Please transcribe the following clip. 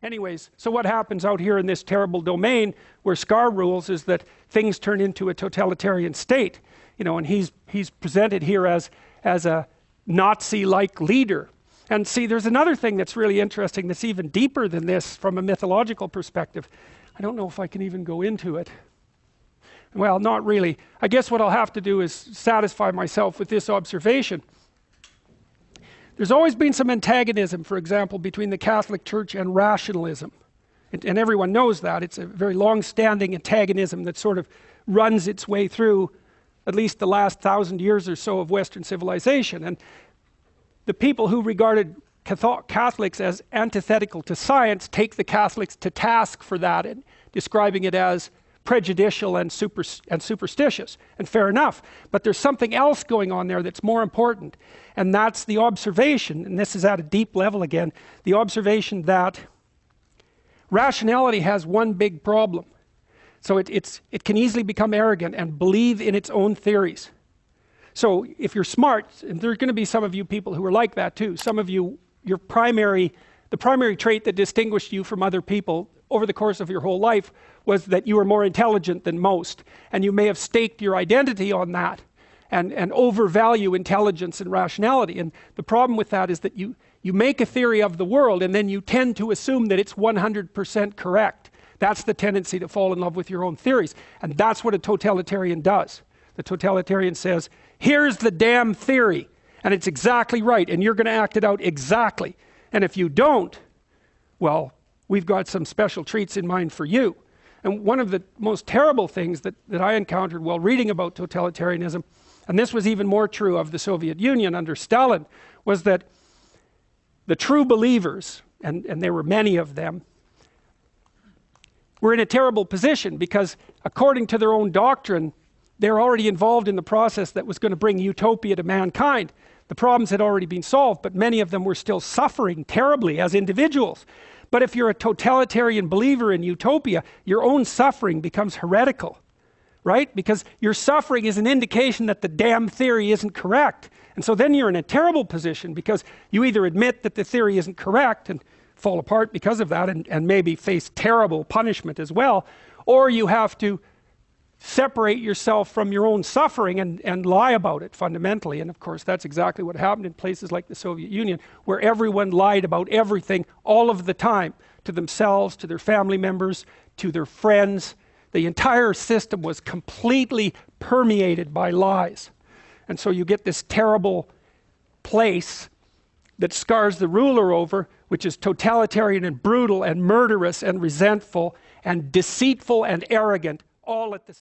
Anyways, so what happens out here in this terrible domain where Scar rules is that things turn into a totalitarian state, you know, and he's presented here as a Nazi-like leader. And see, there's another thing that's really interesting that's even deeper than this from a mythological perspective. I don't know if I can even go into it. Well, not really. I guess what I'll have to do is satisfy myself with this observation. There's always been some antagonism, for example, between the Catholic Church and rationalism. And everyone knows that. It's a very long-standing antagonism that sort of runs its way through at least the last 1,000 years or so of Western civilization. And the people who regarded Catholics as antithetical to science take the Catholics to task for that, and describing it as prejudicial and superstitious, and fair enough. But there's something else going on there that's more important, and that's the observation, and this is at a deep level again, the observation that rationality has one big problem. So it can easily become arrogant and believe in its own theories. So if you're smart, and there are going to be some of you people who are like that too, some of you, the primary trait that distinguished you from other people over the course of your whole life was that you were more intelligent than most, and you may have staked your identity on that and overvalue intelligence and rationality. And the problem with that is that you make a theory of the world and then you tend to assume that it's 100% correct. That's the tendency to fall in love with your own theories, and that's what a totalitarian does. The totalitarian says, here's the damn theory, and it's exactly right, and you're going to act it out exactly. And if you don't, well, we've got some special treats in mind for you. And one of the most terrible things that I encountered while reading about totalitarianism, and this was even more true of the Soviet Union under Stalin, was that the true believers, and there were many of them, were in a terrible position because according to their own doctrine, they're already involved in the process that was going to bring utopia to mankind. The problems had already been solved, but many of them were still suffering terribly as individuals. But if you're a totalitarian believer in utopia, your own suffering becomes heretical, right? Because your suffering is an indication that the damn theory isn't correct. And so then you're in a terrible position because you either admit that the theory isn't correct and fall apart because of that and maybe face terrible punishment as well, or you have to separate yourself from your own suffering and lie about it fundamentally. And of course that's exactly what happened in places like the Soviet Union, where everyone lied about everything all of the time, to themselves, to their family members, to their friends. The entire system was completely permeated by lies. And so you get this terrible place that Scar's the ruler over, which is totalitarian and brutal and murderous and resentful and deceitful and arrogant all at the same time.